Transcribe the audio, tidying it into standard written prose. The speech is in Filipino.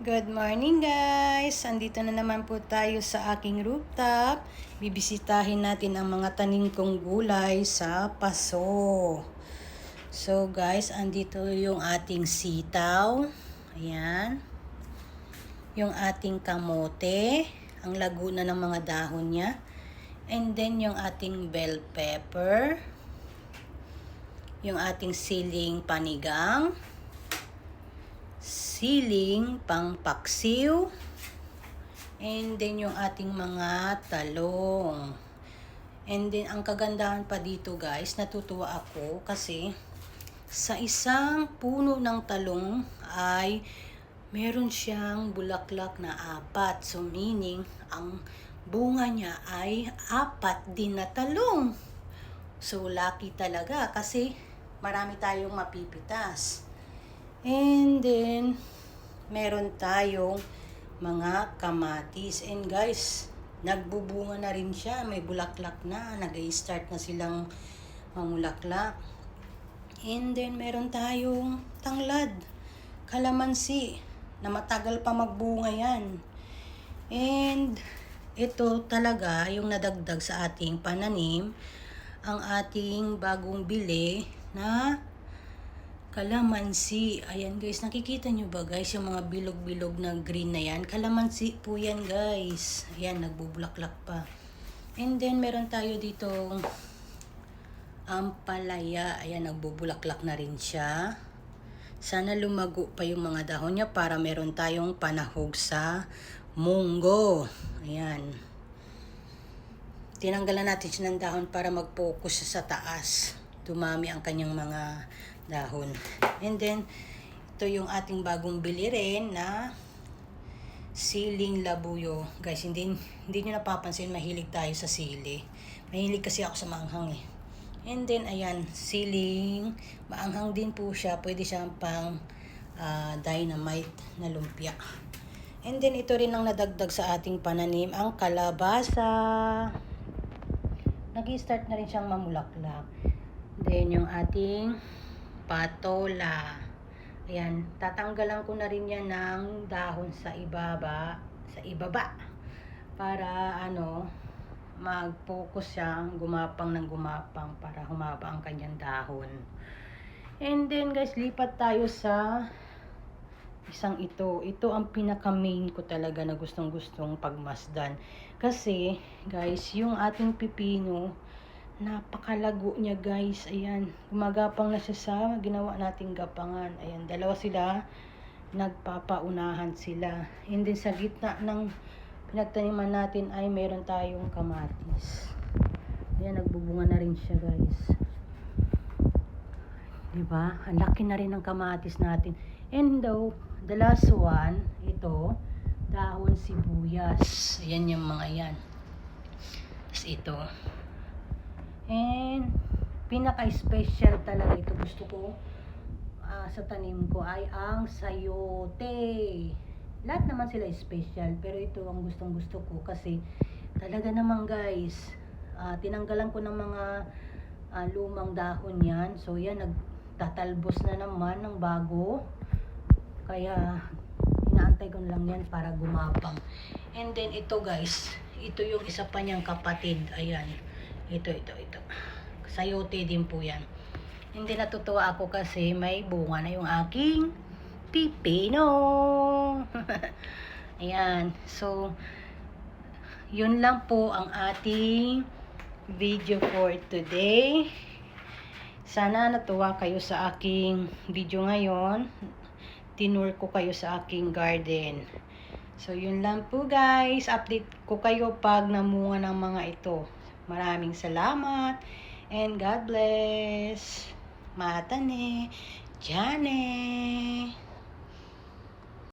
Good morning guys! Andito na naman po tayo sa aking rooftop. Bibisitahin natin ang mga tanim kong gulay sa paso. So guys, andito yung ating sitaw. Ayan. Yung ating kamote. Ang lago na ng mga dahon niya. And then yung ating bell pepper. Yung ating siling panigang. Siling pangpaksiw, and then yung ating mga talong. And then ang kagandahan pa dito guys, natutuwa ako kasi sa isang puno ng talong ay meron siyang bulaklak na 4. So meaning ang bunga niya ay 4 din na talong. So lucky talaga kasi marami tayong mapipitas. And then, meron tayong mga kamatis. And guys, nagbubunga na rin siya. May bulaklak na. Nag-i-start na silang mamulaklak. And then, meron tayong tanglad. Kalamansi. Na matagal pa magbunga yan. And, ito talaga yung nadagdag sa ating pananim. Ang ating bagong bili na kalamansi. Ayan guys, nakikita nyo ba guys yung mga bilog-bilog na green na yan? Kalamansi po yan guys. Ayan, nagbubulaklak pa. And then meron tayo dito ampalaya. Ayan, nagbubulaklak na rin siya. Sana lumago pa yung mga dahon niya para meron tayong panahog sa munggo. Ayan. Tinanggalan natin siya ng dahon para mag-focus sa taas. Dumami ang kanyang mga dahon. And then, ito yung ating bagong bili rin na siling labuyo. Guys, hindi nyo napapansin, mahilig tayo sa sili. Mahilig kasi ako sa maanghang eh. And then, ayan, siling, maanghang din po siya. Pwede siyang pang dynamite na lumpia. And then, ito rin ang nadagdag sa ating pananim, ang kalabasa. Nag-i-start na rin siyang mamulaklak. Then, yung ating patola. Ayan, tatanggalan ko na rin yan ng dahon sa ibaba, para mag-focus siyang gumapang ng gumapang para humaba ang kanyang dahon. And then guys, lipat tayo sa isang ito. Ito ang pinaka-main ko talaga na gustong-gustong pagmasdan. Kasi guys, yung ating pipino, napakalago niya guys. Ayan, gumagapang na siya sa ginawa nating gapangan. Ayan, dalawa sila, nagpapaunahan sila. And then sa gitna ng pinagtaniman natin ay meron tayong kamatis. Ayan, nagbubunga na rin siya guys. Diba? Ang laki na rin ng kamatis natin. And the last one, ito, dahon sibuyas. Ayan yung mga yan. Tapos ito. And pinaka-special talaga ito gusto ko sa tanim ko ay ang sayote. Lahat naman sila special, pero ito ang gustong-gusto ko kasi talaga naman guys, tinanggalan ko ng mga lumang dahon yan. So yan, nagtatalbos na naman ng bago. Kaya inaantay ko lang yan para gumapang. And then ito guys, ito yung isa pa niyang kapatid. Ayan. Ito. Sayote din po yan. Hindi natutuwa ako kasi may bunga na yung aking pipino. Ayan. So, yun lang po ang ating video for today. Sana natuwa kayo sa aking video ngayon. Tinur ko kayo sa aking garden. So, yun lang po guys. Update ko kayo pag namunga ng mga ito. Maraming salamat and God bless. Matane, Jane.